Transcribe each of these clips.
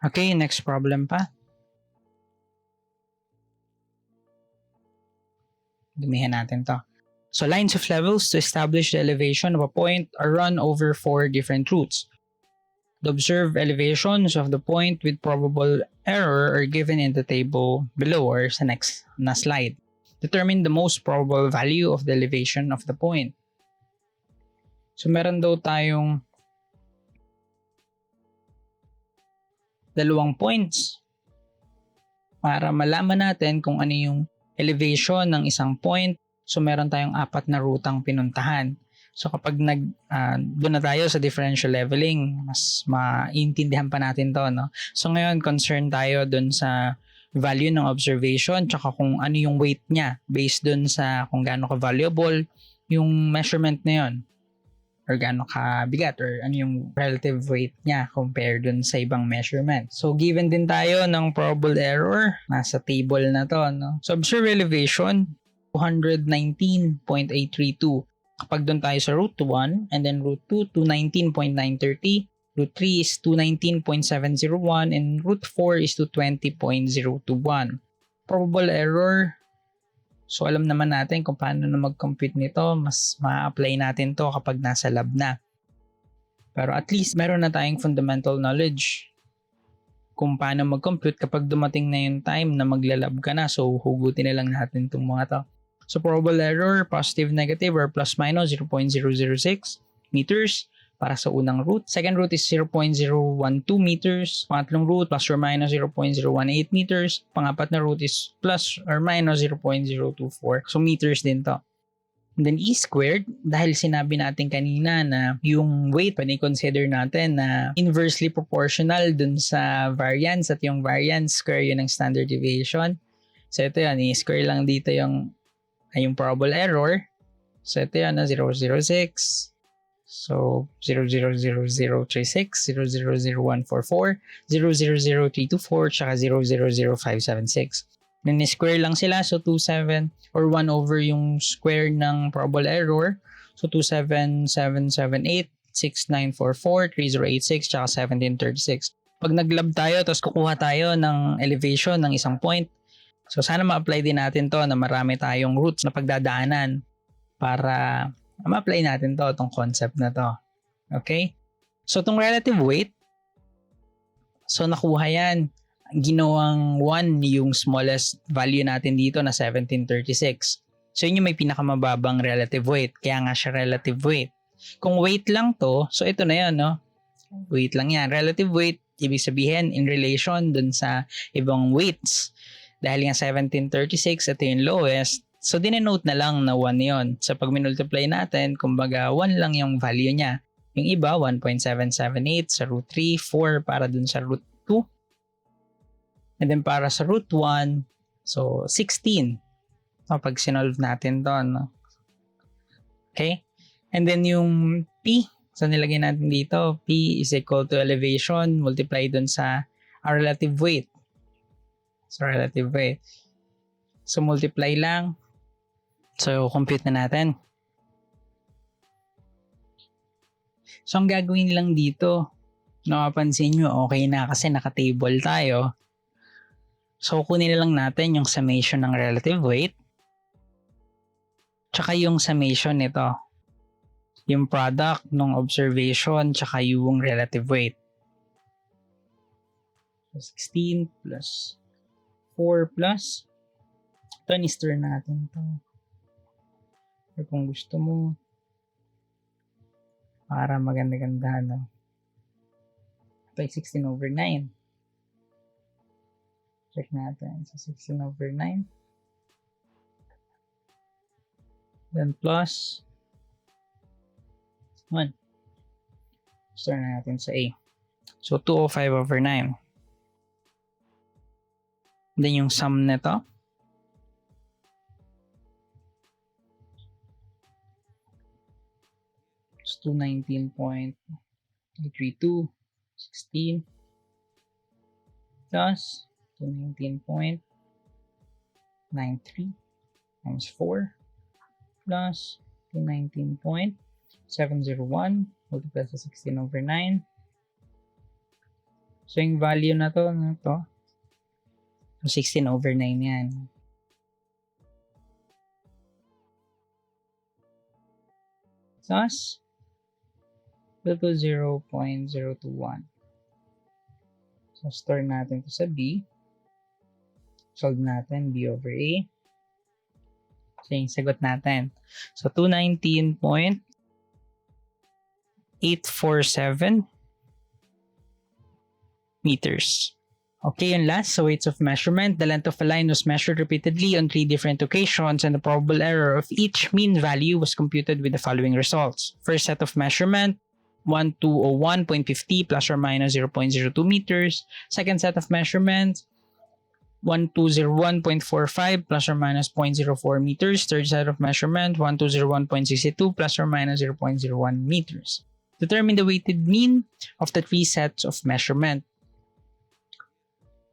Okay, next problem pa. Dumihan natin to. So lines of levels to establish the elevation of a point are run over 4 different routes. The observed elevations of the point with probable error are given in the table below or sa next na slide. Determine the most probable value of the elevation of the point. So meron daw tayong dalawang points para malaman natin kung ano yung elevation ng isang point. So meron tayong 4 na rutang pinuntahan. So kapag doon na tayo sa differential leveling, mas maintindihan pa natin to, no? So ngayon, concerned tayo doon sa value ng observation tsaka kung ano yung weight niya based doon sa kung gaano ka-valuable yung measurement na yun or gaano ka-bigat or ano yung relative weight niya compared doon sa ibang measurement. So given din tayo ng probable error, nasa table na to, no? So observe elevation, 219.832. Kapag doon tayo sa root 1 and then root 2, 219.930. Root 3 is 219.701 and root 4 is 220.021. Probable error. So alam naman natin kung paano na mag-compute nito. Mas ma-apply natin to kapag nasa lab na. Pero at least meron na tayong fundamental knowledge kung paano mag-compute kapag dumating na yung time na maglalab ka na. So hugutin na lang natin itong mga to. So probable error, positive, negative, or plus minus 0.006 meters para sa unang root. Second root is 0.012 meters. Pangatlong root, plus or minus 0.018 meters. Pangapat na root is plus or minus 0.024. So meters din to. And then E squared, dahil sinabi natin kanina na yung weight, pwede consider natin na inversely proportional dun sa variance at yung variance square yun ng standard deviation. So ito yan, i-square lang dito yung probable error. So ito yan, 006. So 0000036, 000144, 000324, tsaka 000576. Then square lang sila. So 27 or 1 over yung square ng probable error. So 27778, 6944, 3086, tsaka 1736. Pag nag-lab tayo, tapos kukuha tayo ng elevation ng isang point, so sana ma-apply din natin to na marami tayong routes na pagdadaanan para ma-apply natin to, itong concept na to. Okay? So itong relative weight, so nakuha yan. Ginawang 1 yung smallest value natin dito na 1736. So yun yung may pinakamababang relative weight. Kaya nga siya relative weight. Kung weight lang to, so ito na yun, no? Weight lang yan. Relative weight, ibig sabihin in relation dun sa ibang weights. Dahil nga 1736, ito yung lowest. So, dinenote na lang na 1 yun. So, pag minultiply natin, kumbaga 1 lang yung value niya. Yung iba, 1.778 sa root 3, 4 para dun sa root 2. And then para sa root 1, so 16. So, pag sinolve natin to, no? Okay? And then yung P, so nilagay natin dito, P is equal to elevation multiply dun sa our relative weight. So, relative weight. So, multiply lang. So, compute na natin. So, ang gagawin lang dito, napapansin nyo, okay na kasi naka-table tayo. So, kunin na lang natin yung summation ng relative weight. Tsaka yung summation nito. Yung product ng observation tsaka yung relative weight. So, 16 plus 4 plus, ito ni-stir natin ito. Or kung gusto mo, para maganda-ganda, no? Ito ay 16 over 9. Check natin. So 16 over 9. Then plus 1. Stir na natin sa A. So 205 over 9. Then yung sum nito, is 219.32, 16 plus 219.93 times 4 plus 219.701 multiplied sa 16 over 9 So, yung value na to, so 16 over 9 yan. Thus, equal to 0.021. So, store natin to sa B. Solve natin B over A. So, yung sagot natin. So, 219.847 meters. Okay, yung last, so weights of measurement. The length of a line was measured repeatedly on 3 different occasions and the probable error of each mean value was computed with the following results. First set of measurement, 1201.50 plus or minus 0.02 meters. Second set of measurements, 1201.45 plus or minus 0.04 meters. Third set of measurement, 1201.62 plus or minus 0.01 meters. Determine the weighted mean of the 3 sets of measurement.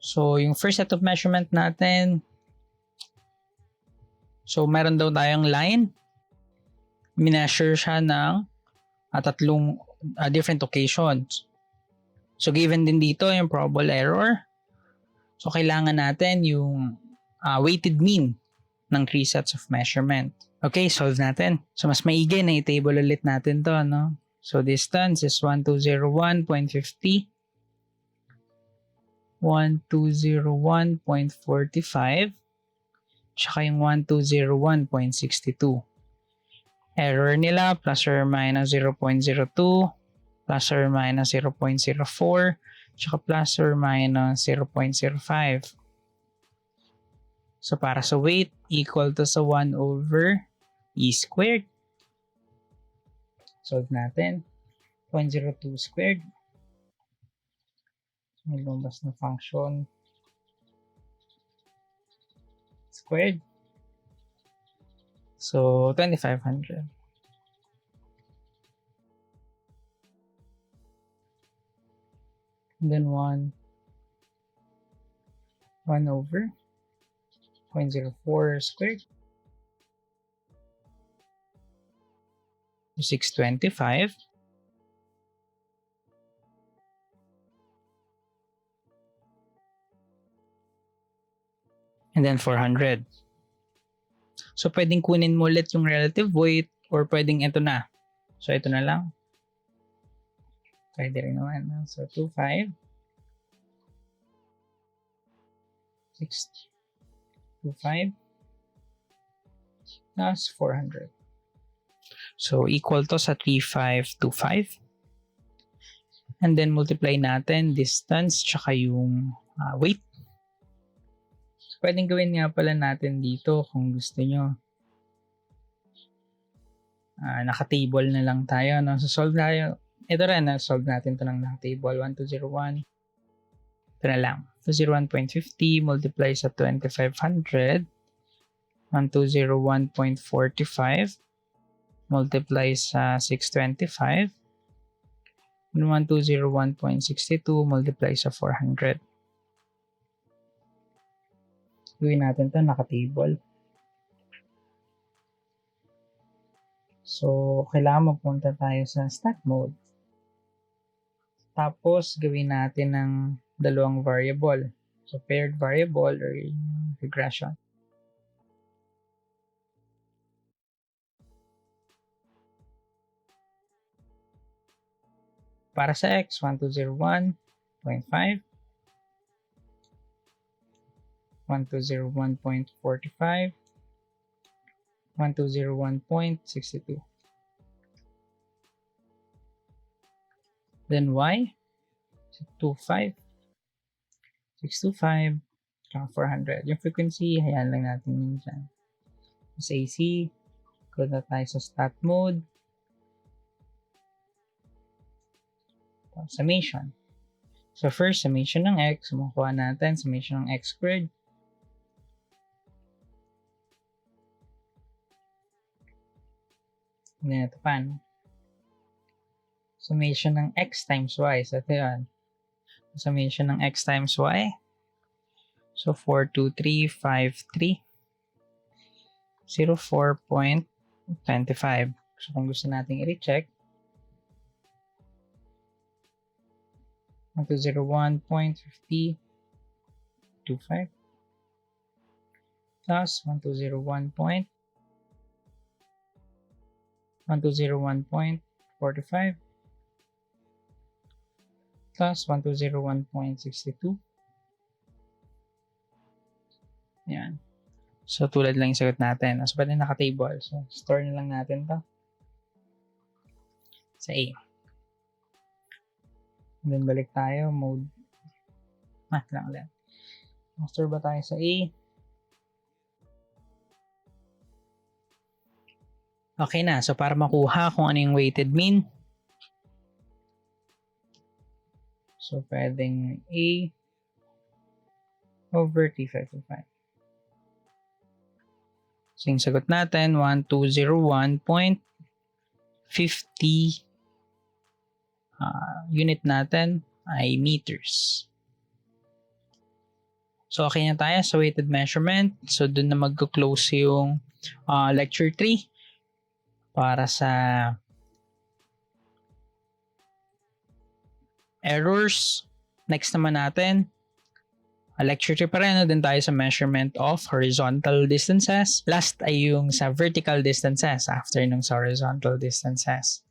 So, yung first set of measurement natin, so meron daw tayong line. Mineasure siya ng tatlong different occasions. So, given din dito yung probable error. So, kailangan natin yung weighted mean ng 3 sets of measurement. Okay, solve natin. So, mas maigi na i-table ulit natin to, no? So, distance is 1201.50. 1201.45 tsaka yung 1201.62. Error nila plus or minus 0.02 plus or minus 0.04 tsaka plus or minus 0.05. So para sa weight, equal to sa 1 over E squared. Solve natin. 0.02 squared. May lumabas na function squared. So, 2,500. And then 1 over 0.04 squared. 625. And then 400. So, pwedeng kunin mo ulit yung relative weight or pwedeng ito na. So, ito na lang. Pwede rin naman. So, 25. 625. Plus 400. So, equal to sa 3525. And then, multiply natin distance tsaka yung weight. Pwedeng gawin nga pala natin dito kung gusto nyo. Naka-table na lang tayo. No? So, solve tayo. Ito rin, solve natin ito ng naka-table. 1201. Ito na lang. 201.50 multiply sa 2,500. 1201.45 multiply sa 625. And 1201.62 multiply sa 400. Gawin natin ito naka-table. So, kailangan magpunta tayo sa stat mode. Tapos, gawin natin ng dalawang variable. So, paired variable or regression. Para sa x, 1201.5. 1201.45, 1201.62. Then y, 25, 625, 400. Yung frequency, hayaan lang natin yun dyan. Sa AC, go na tayo sa stat mode. Summation. So first, summation ng x, makuha natin, summation ng x squared. And then ito pa, no? Summation ng x times y. So ito yun. Summation ng x times y. So 42353. 04.25. So kung gusto nating i-recheck, 1201.5025 plus 1201.45 plus 1201.62. Yan. So, tulad lang yung sagot natin. So, pwede naka-table. So, store na lang natin to sa A. Then, balik tayo. Mode. Lang ulit. Store ba tayo sa A? Okay na. So, para makuha kung ano yung weighted mean. So, pwedeng A over T525. So, yung sagot natin, 1201.50 unit natin ay meters. So, okay na tayo sa weighted measurement. So, dun na mag-close yung lecture 3 para sa errors. Next naman natin, lecture 3 pa rin, din tayo sa measurement of horizontal distances. Last ay yung sa vertical distances after nung sa horizontal distances.